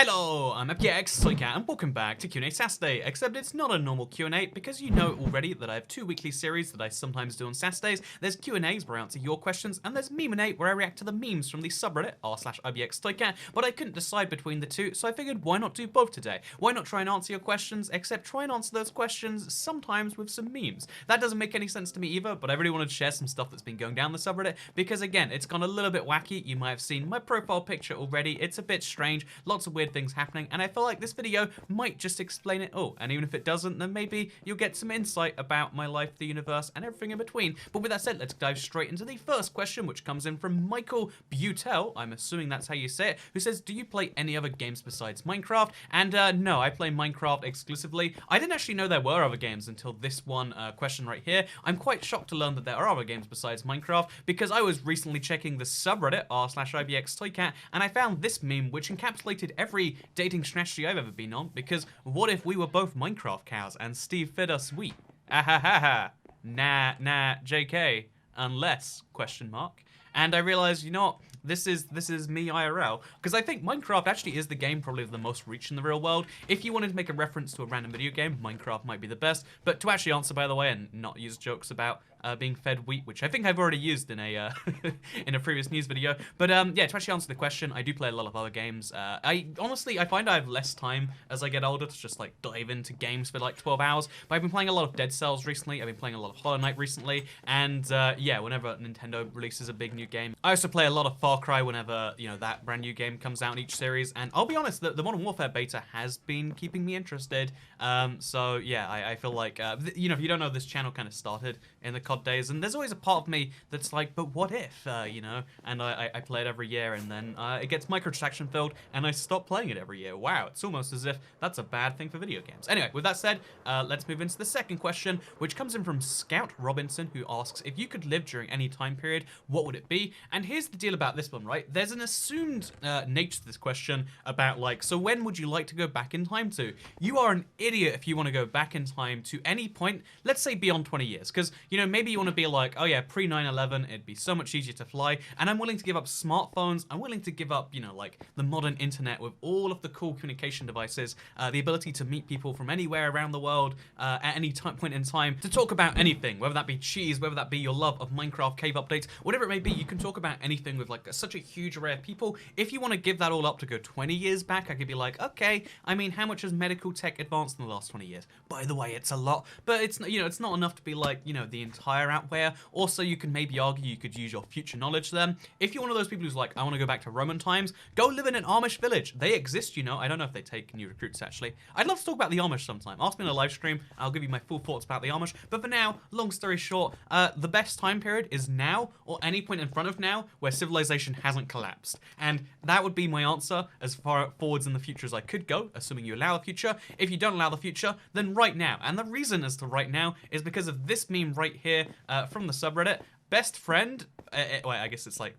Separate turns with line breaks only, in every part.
Hello, I'm QnA, and welcome back to QnA Saturday, except it's not a normal Q&A because you know already that I have two weekly series that I sometimes do on Saturdays. There's Q&As where I answer your questions, and there's Meme&A where I react to the memes from the subreddit r/IBXToycat, but I couldn't decide between the two, so I figured why not do both today? Why not try and answer your questions, except try and answer those questions sometimes with some memes. That doesn't make any sense to me either, but I really wanted to share some stuff that's been going down the subreddit, because again, it's gone a little bit wacky. You might have seen my profile picture already. It's a bit strange, lots of weird things happening, and I feel like this video might just explain it all. And even if it doesn't, then maybe you'll get some insight about my life, the universe, and everything in between. But with that said, let's dive straight into the first question, which comes in from Michael Butel, I'm assuming that's how you say it, who says, do you play any other games besides Minecraft? And no, I play Minecraft exclusively. I didn't actually know there were other games until this one question right here. I'm quite shocked to learn that there are other games besides Minecraft, because I was recently checking the subreddit r/IBXToycat, and I found this meme which encapsulated every dating strategy I've ever been on, because what if we were both Minecraft cows and Steve fed us wheat? Ahahaha. Nah, JK. Unless, question mark. And I realized, you know what, this is me IRL, because I think Minecraft actually is the game probably with the most reach in the real world. If you wanted to make a reference to a random video game, Minecraft might be the best, but to actually answer, by the way, and not use jokes about being fed wheat, which I think I've already used in a in a previous news video. But yeah, to actually answer the question, I do play a lot of other games. I find I have less time as I get older to just like dive into games for like 12 hours. But I've been playing a lot of Dead Cells recently. I've been playing a lot of Hollow Knight recently, and yeah, whenever Nintendo releases a big new game, I also play a lot of Far Cry whenever that brand new game comes out in each series. And I'll be honest, the Modern Warfare beta has been keeping me interested. So yeah, I feel like if you don't know, this channel kind of started in the COD days, and there's always a part of me that's like, but what if, and I play it every year, and then it gets microtransaction filled, and I stop playing it every year. Wow, it's almost as if that's a bad thing for video games. Anyway, with that said, let's move into the second question, which comes in from Scout Robinson, who asks, if you could live during any time period, what would it be? And here's the deal about this one, right? There's an assumed nature to this question about like, so when would you like to go back in time to? You are an idiot if you want to go back in time to any point, let's say beyond 20 years, because, maybe you want to be like, oh yeah, pre 9/11, it'd be so much easier to fly, and I'm willing to give up smartphones, I'm willing to give up, like the modern internet with all of the cool communication devices, the ability to meet people from anywhere around the world at any point in time, to talk about anything, whether that be cheese, whether that be your love of Minecraft cave updates, whatever it may be. You can talk about anything with like such a huge array of people. If you want to give that all up to go 20 years back, I could be like, okay, I mean, how much has medical tech advanced in the last 20 years? By the way, it's a lot, but it's it's not enough to be like, the entire outwear. Also, you can maybe argue you could use your future knowledge then. If you're one of those people who's like, I want to go back to Roman times, go live in an Amish village. They exist, I don't know if they take new recruits actually. I'd love to talk about the Amish sometime. Ask me in a live stream, I'll give you my full thoughts about the Amish. But for now, long story short, the best time period is now, or any point in front of now, where civilization hasn't collapsed. And that would be my answer as far forwards in the future as I could go, assuming you allow the future. If you don't allow the future, then right now. And the reason as to right now is because of this meme right here from the subreddit. Best friend, wait, I guess it's like,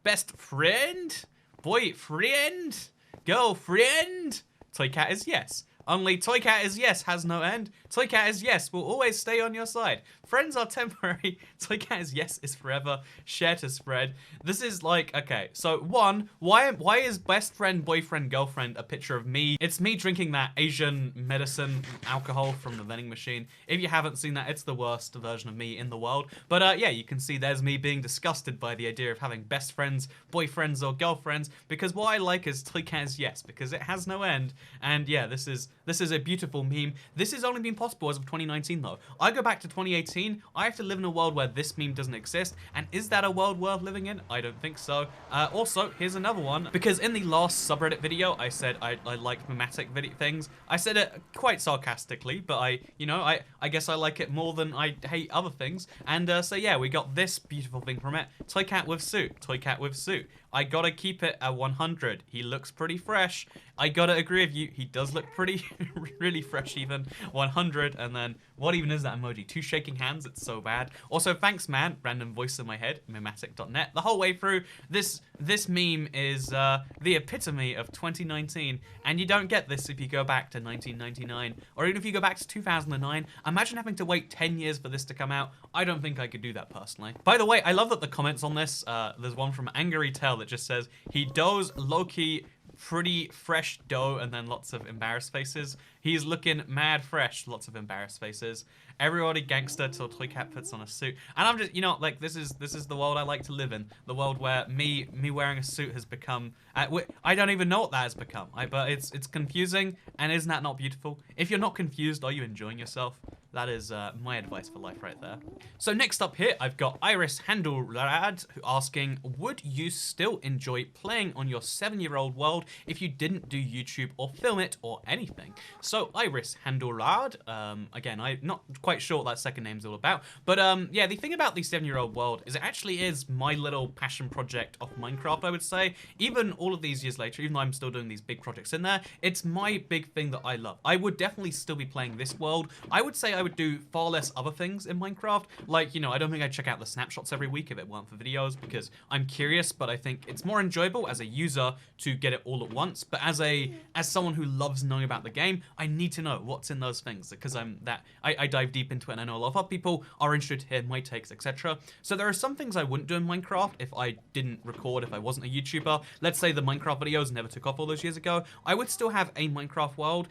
best friend, boyfriend, girlfriend, Toycat is yes. Only Toycat is yes has no end. Toycat is yes will always stay on your side. Friends are temporary. Toycat is yes is forever. Share to spread. This is like, okay, so one, why is best friend, boyfriend, girlfriend a picture of me? It's me drinking that Asian medicine alcohol from the vending machine. If you haven't seen that, it's the worst version of me in the world. But yeah, you can see there's me being disgusted by the idea of having best friends, boyfriends, or girlfriends, because what I like is Toycat is yes, because it has no end. And yeah, this is a beautiful meme. This has only been possible as of 2019 though. I go back to 2018, I have to live in a world where this meme doesn't exist, and is that a world worth living in? I don't think so. Also, here's another one, because in the last subreddit video, I said I like thematic things. I said it quite sarcastically, but I guess I like it more than I hate other things. And so yeah, we got this beautiful thing from it. Toycat with suit, Toycat with suit. I gotta keep it at 100. He looks pretty fresh. I gotta agree with you, he does look pretty, really fresh even. 100, and then, what even is that emoji? 2 shaking hands, it's so bad. Also, thanks man, random voice in my head, mematic.net. The whole way through, this meme is the epitome of 2019, and you don't get this if you go back to 1999, or even if you go back to 2009. Imagine having to wait 10 years for this to come out. I don't think I could do that personally. By the way, I love that the comments on this, there's one from Angry Tell that just says, he does low-key pretty fresh dough and then lots of embarrassed faces. He's looking mad fresh, lots of embarrassed faces. Everybody gangster till Toy Cat puts on a suit. And I'm just, like, this is the world I like to live in. The world where me wearing a suit has become, I don't even know what that has become. But it's confusing, and isn't that not beautiful? If you're not confused, are you enjoying yourself? That is my advice for life right there. So next up here, I've got Iris Handelrad asking, would you still enjoy playing on your 7-year-old world if you didn't do YouTube or film it or anything? So Iris Handelrad, again, I'm not quite sure what that second name's all about, but yeah, the thing about the 7-year-old world is it actually is my little passion project of Minecraft, I would say. Even all of these years later, even though I'm still doing these big projects in there, it's my big thing that I love. I would definitely still be playing this world. I would say I would do far less other things in Minecraft. Like, I don't think I'd check out the snapshots every week if it weren't for videos, because I'm curious, but I think it's more enjoyable as a user to get it all at once. But as someone who loves knowing about the game, I need to know what's in those things, because I dive deep into it, and I know a lot of other people are interested to hear my takes, etc. So there are some things I wouldn't do in Minecraft if I didn't record, if I wasn't a YouTuber. Let's say the Minecraft videos never took off all those years ago. I would still have a Minecraft world,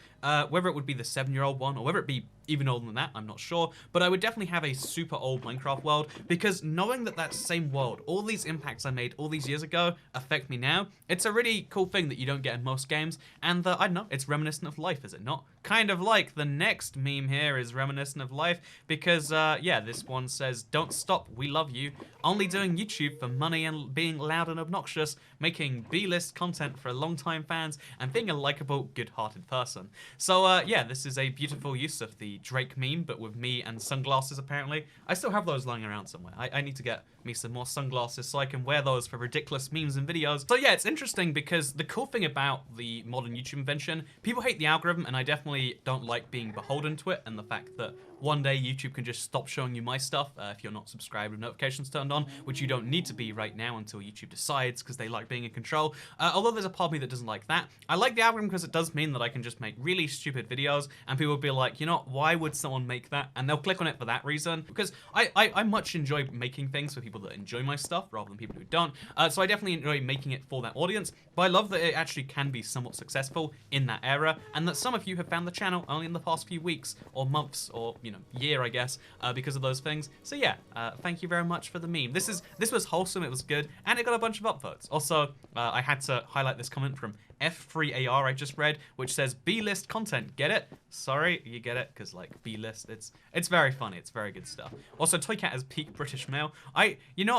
whether it would be the 7-year-old one or whether it be even older than that, I'm not sure, but I would definitely have a super old Minecraft world, because knowing that same world, all these impacts I made all these years ago affect me now, it's a really cool thing that you don't get in most games, and I don't know, it's reminiscent of life, is it not? Kind of like the next meme here is reminiscent of life, because yeah, this one says, don't stop, we love you, only doing YouTube for money and being loud and obnoxious, making B-list content for long-time fans, and being a likable, good-hearted person. So yeah, this is a beautiful use of the Drake meme, but with me and sunglasses, apparently. I still have those lying around somewhere. I need to get me some more sunglasses so I can wear those for ridiculous memes and videos. So yeah, it's interesting because the cool thing about the modern YouTube invention, people hate the algorithm, and I definitely don't like being beholden to it, and the fact that one day YouTube can just stop showing you my stuff if you're not subscribed with notifications turned on, which you don't need to be right now until YouTube decides, because they like being in control. Although there's a part of me that doesn't like that. I like the algorithm because it does mean that I can just make really stupid videos, and people will be like, why would someone make that? And they'll click on it for that reason, because I much enjoy making things for people that enjoy my stuff rather than people who don't. So I definitely enjoy making it for that audience, but I love that it actually can be somewhat successful in that era, and that some of you have found the channel only in the past few weeks or months or year, I guess, because of those things. So yeah, thank you very much for the meme. This was wholesome, it was good, and it got a bunch of upvotes. Also, I had to highlight this comment from F3AR I just read, which says B-list content. Get it? Sorry, you get it, because like B-list, it's very funny. It's very good stuff. Also, Toy Cat has peak British male.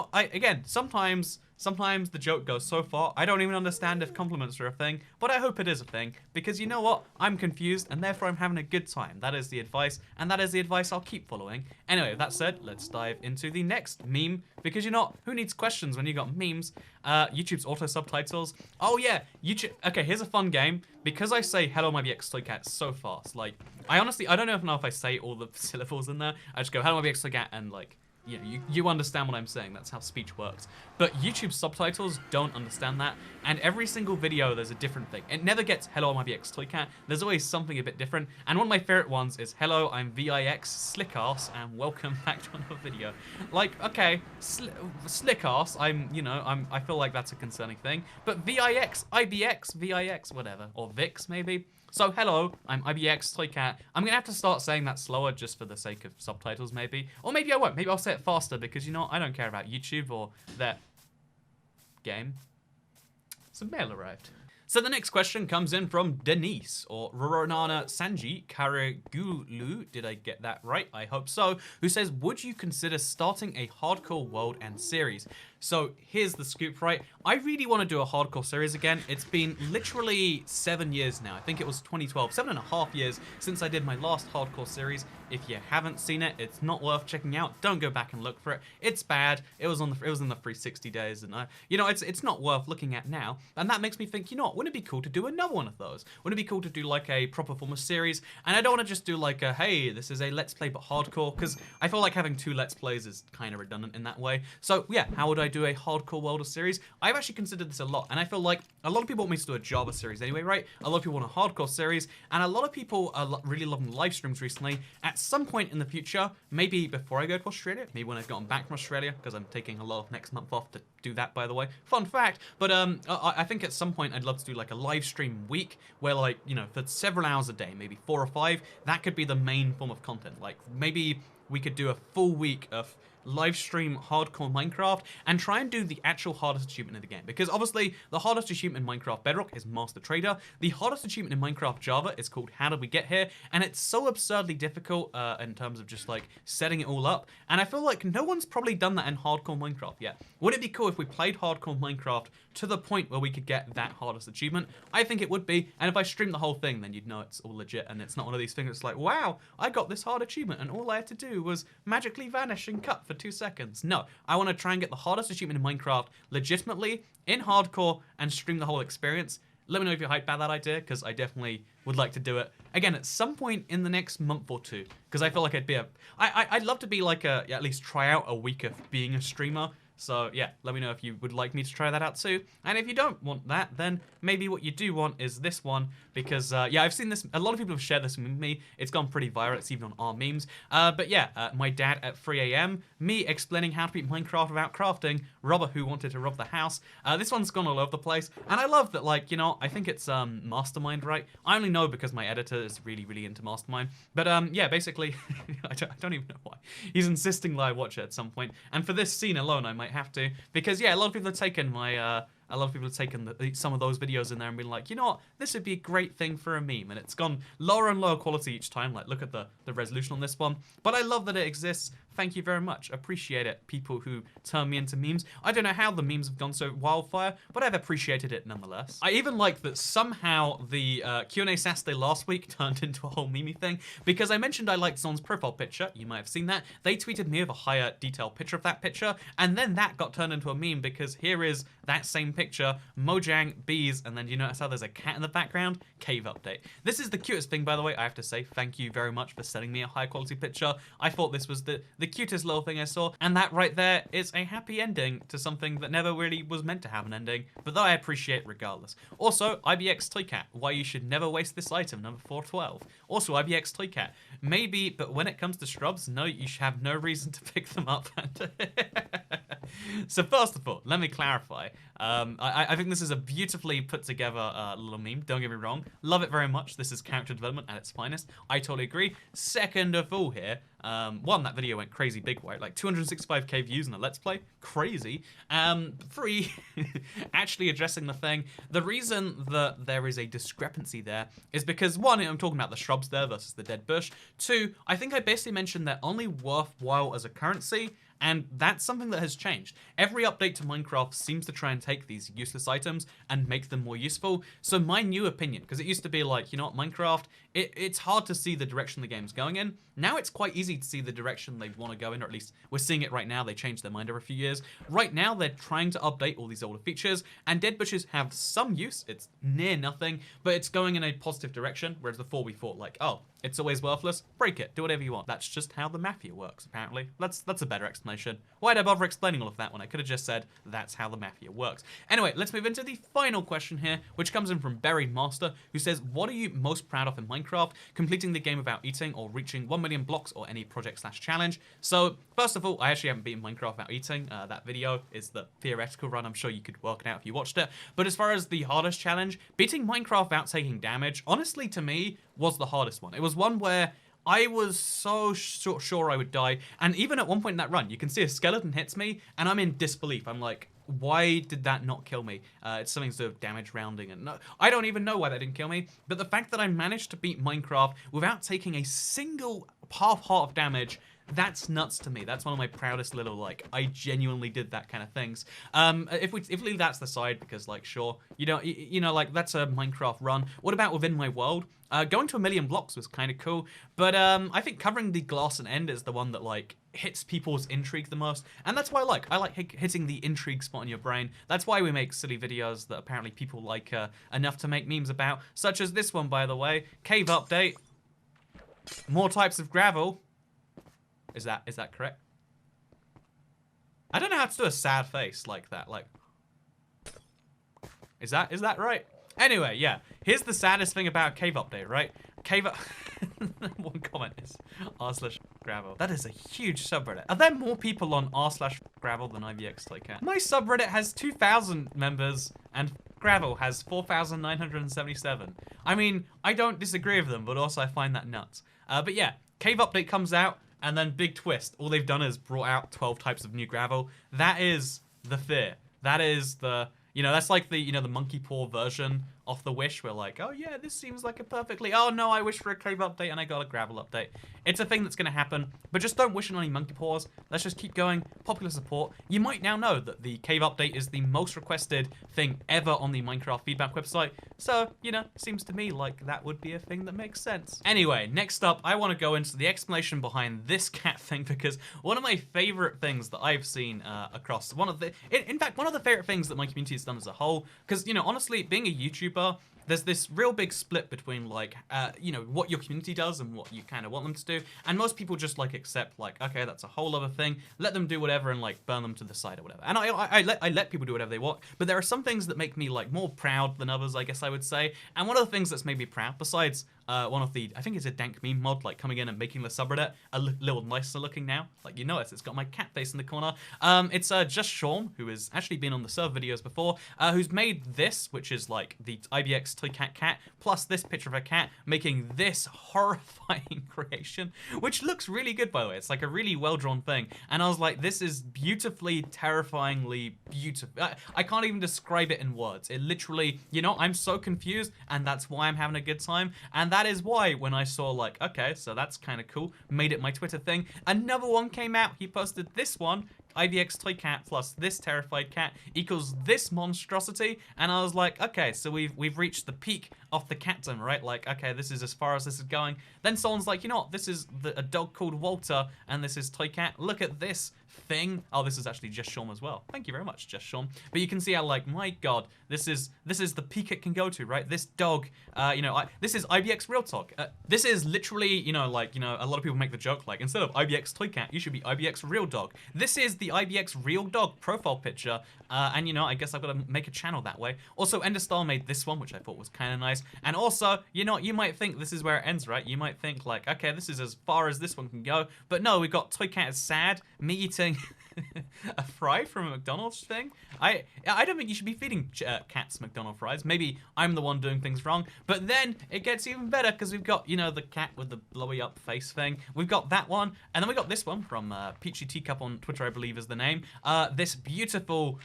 Again, sometimes the joke goes so far, I don't even understand if compliments are a thing, but I hope it is a thing, because you know what? I'm confused, and therefore I'm having a good time. That is the advice, and that is the advice I'll keep following. Anyway, with that said, let's dive into the next meme, because who needs questions when you got memes? YouTube's auto subtitles. Oh yeah, YouTube. Okay, here's a fun game. Because I say hello my BX Toy Cat so fast, like, I don't know if I say all the syllables in there. I just go hello my BX Toy Cat, and like, you understand what I'm saying. That's how speech works. But YouTube subtitles don't understand that, and every single video there's a different thing. It never gets hello, I'm IBX Toy Cat. There's always something a bit different, and one of my favorite ones is hello, I'm VIX Slickass, and welcome back to another video. Like, okay, Slickass, I feel like that's a concerning thing, but VIX, IBX, VIX, whatever, or VIX maybe. So, hello, I'm IBX Toy Cat. I'm gonna have to start saying that slower just for the sake of subtitles, maybe. Or maybe I won't. Maybe I'll say it faster because, I don't care about YouTube or that game. Some mail arrived. So the next question comes in from Denise, or Roronana Sanji Karagulu, did I get that right? I hope so, who says, would you consider starting a hardcore world and series? So here's the scoop, right? I really want to do a hardcore series again. It's been literally 7 years now. I think it was 2012, 7.5 years since I did my last hardcore series. If you haven't seen it, it's not worth checking out. Don't go back and look for it. It's bad. It was in the 360 days, and it's not worth looking at now. And that makes me think, wouldn't it be cool to do another one of those? Wouldn't it be cool to do like a proper form of series? And I don't want to just do like a, hey, this is a Let's Play but hardcore, because I feel like having 2 Let's Plays is kind of redundant in that way. So yeah, how would I I do a hardcore welder series? I've actually considered this a lot, and I feel like a lot of people want me to do a Java series anyway, right? A lot of people want a hardcore series, and a lot of people are really loving live streams recently. At some point in the future, maybe before I go to Australia, maybe when I've gotten back from Australia, because I'm taking a lot of next month off to do that, by the way. Fun fact. But I think at some point I'd love to do like a live stream week where, like, you know, for several hours a day, maybe 4 or 5, that could be the main form of content. Like, maybe we could do a full week of live stream hardcore Minecraft and try and do the actual hardest achievement in the game, because obviously the hardest achievement in Minecraft Bedrock is Master Trader. The hardest achievement in Minecraft Java is called How Did We Get Here, and it's so absurdly difficult in terms of just like setting it all up, and I feel like no one's probably done that in hardcore Minecraft yet. Would it be cool if we played hardcore Minecraft to the point where we could get that hardest achievement? I think it would be, and if I stream the whole thing, then you'd know it's all legit and it's not one of these things that's like, wow, I got this hard achievement and all I had to do was magically vanish and cut for 2 seconds. No, I want to try and get the hardest achievement in Minecraft legitimately in hardcore and stream the whole experience. Let me know if you're hyped about that idea, because I definitely would like to do it again at some point in the next month or 2, because I feel like I'd love to be like at least try out a week of being a streamer. So yeah, let me know if you would like me to try that out too. And if you don't want that, then maybe what you do want is this one, because yeah, I've seen this, a lot of people have shared this with me. It's gone pretty viral, it's even on our memes. But yeah, my dad at 3 AM, me explaining how to beat Minecraft without crafting, robber who wanted to rob the house. This one's gone all over the place, and I love that, like, you know, I think it's Mastermind, right? I only know because my editor is really, really into Mastermind. But yeah, basically, I don't even know why. He's insisting that I watch it at some point, and for this scene alone, I might have to, because yeah, a lot of people have taken my some of those videos in there and been like, you know what, this would be a great thing for a meme, and it's gone lower and lower quality each time. Like, look at the resolution on this one, but I love that it exists. Thank you very much. Appreciate it, people who turn me into memes. I don't know how the memes have gone so wildfire, but I've appreciated it nonetheless. I even like that somehow the QnA Saturday last week turned into a whole meme thing, because I mentioned I liked someone's profile picture. You might have seen that. They tweeted me with a higher detailed picture of that picture, and then that got turned into a meme, because here is that same picture, Mojang, bees, and then do you notice how there's a cat in the background? Cave update. This is the cutest thing, by the way. I have to say thank you very much for sending me a high quality picture. I thought this was the cutest little thing I saw, and that right there is a happy ending to something that never really was meant to have an ending, but that I appreciate regardless. Also, IBX Toycat, why you should never waste this item, number 412. Also, IBX Toycat, maybe, but when it comes to shrubs, no, you should have no reason to pick them up. So first of all, let me clarify. I think this is a beautifully put together little meme, don't get me wrong. Love it very much. This is character development at its finest. I totally agree. Second of all here, one, that video went crazy big, right? Like 265k views in a Let's Play. Crazy. 3, actually addressing the thing. The reason that there is a discrepancy there is because, 1, I'm talking about the shrubs there versus the dead bush. 2, I think I basically mentioned they're only worthwhile as a currency, and that's something that has changed. Every update to Minecraft seems to try and take these useless items and make them more useful. So my new opinion, because it used to be like, you know what, Minecraft, it's hard to see the direction the game's going in. Now it's quite easy to see the direction they want to go in, or at least we're seeing it right now. They changed their mind every few years. Right now, they're trying to update all these older features, and dead bushes have some use. It's near nothing, but it's going in a positive direction, whereas before we thought like, oh, it's always worthless, break it, do whatever you want. That's just how the mafia works, apparently. That's a better explanation. Why'd I bother explaining all of that when I could have just said, that's how the mafia works? Anyway, let's move into the final question here, which comes in from Buried Master, who says, what are you most proud of in Minecraft? Completing the game without eating, or reaching 1 million blocks, or any project/challenge? So, first of all, I actually haven't beaten Minecraft without eating. That video is the theoretical run. I'm sure you could work it out if you watched it. But as far as the hardest challenge, beating Minecraft without taking damage, honestly, to me, was the hardest one. It was one where I was so sure I would die, and even at one point in that run, you can see a skeleton hits me, and I'm in disbelief. I'm like, why did that not kill me? It's something to do with damage rounding, and no, I don't even know why that didn't kill me, but the fact that I managed to beat Minecraft without taking a single half heart of damage, that's nuts to me. That's one of my proudest little, like, I genuinely did that kind of things. If we leave that to the side, because, like, sure, you know, like, that's a Minecraft run. What about within my world? Going to 1 million blocks was kind of cool, but I think covering the glass and end is the one that, like, hits people's intrigue the most, and that's why I like hitting the intrigue spot in your brain. That's why we make silly videos that apparently people like enough to make memes about, such as this one, by the way. Cave update. More types of gravel. Is that correct? I don't know how to do a sad face like that. Like, is that right? Anyway, yeah. Here's the saddest thing about Cave Update, right? One comment is r/gravel. That is a huge subreddit. Are there more people on r/gravel than IBX My subreddit has 2,000 members and gravel has 4,977. I mean, I don't disagree with them, but also I find that nuts. But yeah, Cave Update comes out, and then big twist. All they've done is brought out 12 types of new gravel. That is the fear. That is the, you know, that's like the, you know, the monkey paw version of the wish. We're like, oh yeah, this seems like a perfectly, oh no, I wish for a cave update and I got a gravel update. It's a thing that's gonna happen, but just don't wish on any monkey paws. Let's just keep going. Popular support. You might now know that the cave update is the most requested thing ever on the Minecraft feedback website. So, you know, seems to me like that would be a thing that makes sense. Anyway, next up, I want to go into the explanation behind this cat thing, because one of my favorite things that I've seen across in fact, one of the favorite things that my community has done as a whole, because, you know, honestly, being a YouTuber, there's this real big split between, like, you know, what your community does and what you kind of want them to do. And most people just, like, accept, like, okay, that's a whole other thing. Let them do whatever and, like, burn them to the side or whatever. And I let people do whatever they want. But there are some things that make me, like, more proud than others, I guess I would say. And one of the things that's made me proud, besides one of the, I think it's a dank meme mod, like, coming in and making the subreddit a little nicer looking now. Like, you notice it's got my cat face in the corner. It's Just Sean, who has actually been on the server videos before, who's made this, which is, like, the IBX Toy Cat, plus this picture of a cat, making this horrifying creation, which looks really good, by the way. It's like a really well-drawn thing. And I was like, this is beautifully, terrifyingly beautiful. I can't even describe it in words. It literally, you know, I'm so confused, and that's why I'm having a good time. And that is why when I saw, like, okay, so that's kind of cool, made it my Twitter thing, another one came out. He posted this one, IBX Toy Cat plus this terrified cat equals this monstrosity, and I was like, okay, so we've reached the peak of the catdom, right? Like, okay, this is as far as this is going. Then someone's like, you know what, this is a dog called Walter, and this is Toy Cat. Look at this thing. Oh, this is actually Just Sean as well. Thank you very much, Just Sean. But you can see how, like, my god, this is the peak it can go to, right? This dog, you know, this is IBX Real Talk. This is literally, you know, like, you know, a lot of people make the joke, like, instead of IBX Toy Cat, you should be IBX Real Dog. This is the IBX Real Dog profile picture, and, you know, I guess I've got to make a channel that way. Also, Enderstar made this one, which I thought was kind of nice. And also, you know, you might think this is where it ends, right? You might think, like, okay, this is as far as this one can go. But no, we've got Toy Cat is sad, me eating a fry from a McDonald's thing. I don't think you should be feeding cats McDonald's fries. Maybe I'm the one doing things wrong. But then it gets even better because we've got, you know, the cat with the blowy up face thing. We've got that one. And then we got this one from Peachy Teacup on Twitter, I believe is the name. This beautiful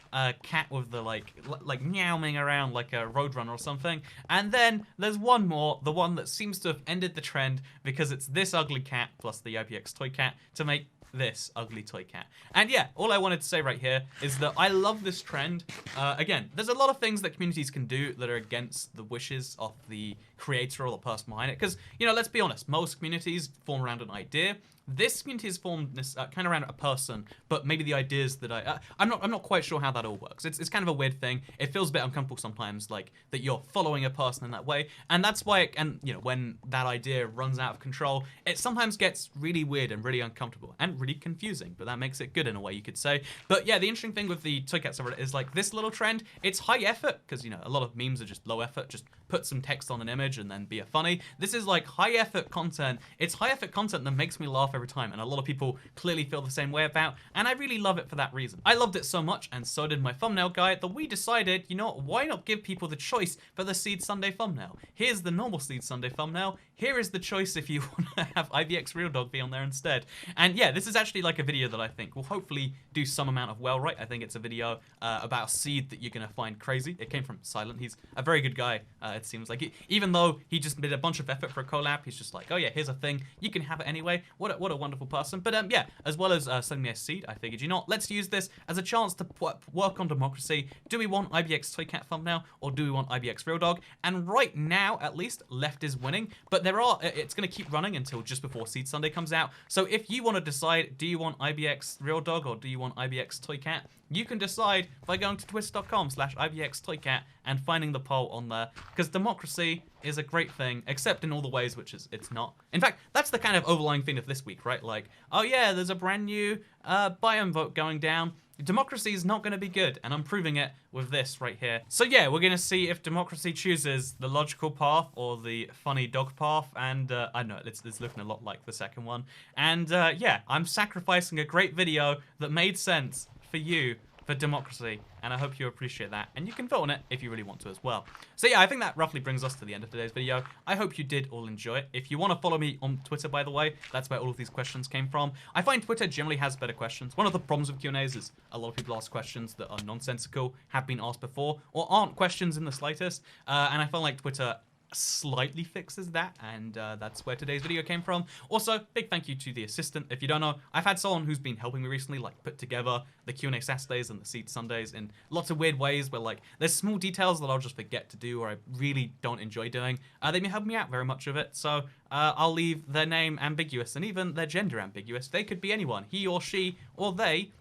cat with the, like meowing around like a roadrunner or something. And then there's one more, the one that seems to have ended the trend because it's this ugly cat plus the IPX Toy Cat to make this ugly toy cat. And yeah, all I wanted to say right here is that I love this trend. Again, there's a lot of things that communities can do that are against the wishes of the creator or the person behind it. Because, you know, let's be honest, most communities form around an idea. This community is formed kind of around a person, but maybe the ideas that I'm not quite sure how that all works. It's kind of a weird thing. It feels a bit uncomfortable sometimes, like that you're following a person in that way, and that's why. And you know, when that idea runs out of control, it sometimes gets really weird and really uncomfortable and really confusing. But that makes it good in a way, you could say. But yeah, the interesting thing with the Toy Cat subreddit is like this little trend. It's high effort because, you know, a lot of memes are just low effort. Just put some text on an image and then be a funny. This is like high effort content. It's high effort content that makes me laugh every time, and a lot of people clearly feel the same way about, and I really love it for that reason. I loved it so much, and so did my thumbnail guy, that we decided, you know what, why not give people the choice for the Seed Sunday thumbnail? Here's the normal Seed Sunday thumbnail. Here is the choice if you want to have IBX Real Dog be on there instead. And yeah, this is actually like a video that I think will hopefully do some amount of well right. I think it's a video about a seed that you're going to find crazy. It came from Silent. He's a very good guy, it seems like. Even though he just did a bunch of effort for a collab, he's just like, oh yeah, here's a thing. You can have it anyway. What a wonderful person. But yeah, as well as sending me a seed, I figured, you know what, let's use this as a chance to work on democracy. Do we want IBX Toy Cat thumbnail, or do we want IBX Real Dog? And right now, at least, left is winning. But it's going to keep running until just before Seed Sunday comes out. So if you want to decide, do you want IBX Real Dog or do you want IBX Toy Cat? You can decide by going to twitter.com/IBXToyCat and finding the poll on there. Because democracy is a great thing, except in all the ways which it's not. In fact, that's the kind of overlying thing of this week, right? Like, oh yeah, there's a brand new biome vote going down. democracy is not going to be good, and I'm proving it with this right here. So yeah, we're going to see if democracy chooses the logical path or the funny dog path, and I know it's looking a lot like the second one. And yeah, I'm sacrificing a great video that made sense for you for democracy, and I hope you appreciate that, and you can vote on it if you really want to as well. So yeah, I think that roughly brings us to the end of today's video. I hope you did all enjoy it. If you want to follow me on Twitter, by the way, that's where all of these questions came from. I find Twitter generally has better questions. One of the problems with Q&As is a lot of people ask questions that are nonsensical, have been asked before, or aren't questions in the slightest, and I feel like Twitter slightly fixes that, and that's where today's video came from. Also, big thank you to the assistant. If you don't know, I've had someone who's been helping me recently, like put together the Q&A Saturdays and the Seed Sundays in lots of weird ways where like there's small details that I'll just forget to do or I really don't enjoy doing. They've been helping me out very much with it, so I'll leave their name ambiguous and even their gender ambiguous. They could be anyone. He or she or they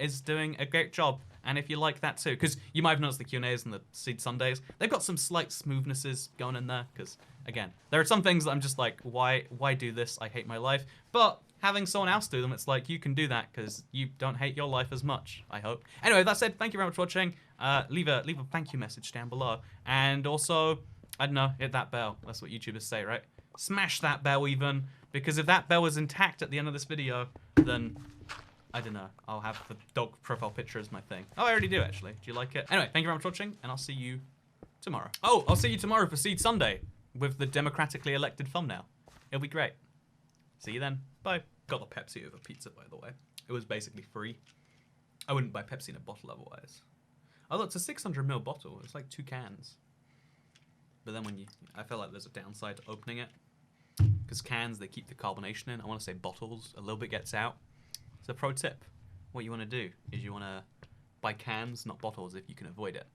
is doing a great job. And if you like that too, because you might have noticed the Q&As and the Seed Sundays, they've got some slight smoothnesses going in there, because, again, there are some things that I'm just like, why do this? I hate my life. But having someone else do them, it's like, you can do that, because you don't hate your life as much, I hope. Anyway, that said, thank you very much for watching. Leave a thank you message down below. And also, I don't know, hit that bell. That's what YouTubers say, right? Smash that bell even, because if that bell is intact at the end of this video, then I don't know, I'll have the dog profile picture as my thing. Oh, I already do, actually. Do you like it? Anyway, thank you very much for watching, and I'll see you tomorrow. Oh, I'll see you tomorrow for Seed Sunday with the democratically elected thumbnail. It'll be great. See you then. Bye. Got the Pepsi over pizza, by the way. It was basically free. I wouldn't buy Pepsi in a bottle otherwise. Oh, look, it's a 600ml bottle. It's like 2 cans. But then I feel like there's a downside to opening it. Because cans, they keep the carbonation in. I want to say bottles, a little bit gets out. So pro tip, what you want to do is you want to buy cans, not bottles, if you can avoid it.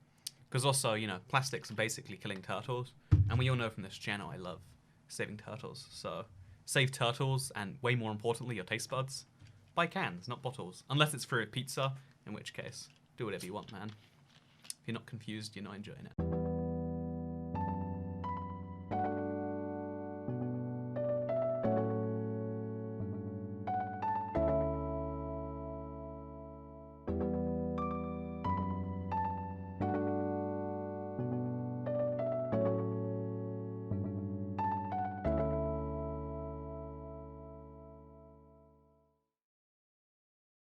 Because also, you know, plastics are basically killing turtles. And we all know from this channel I love saving turtles. So save turtles and, way more importantly, your taste buds. Buy cans, not bottles. Unless it's for a pizza, in which case, do whatever you want, man. If you're not confused, you're not enjoying it.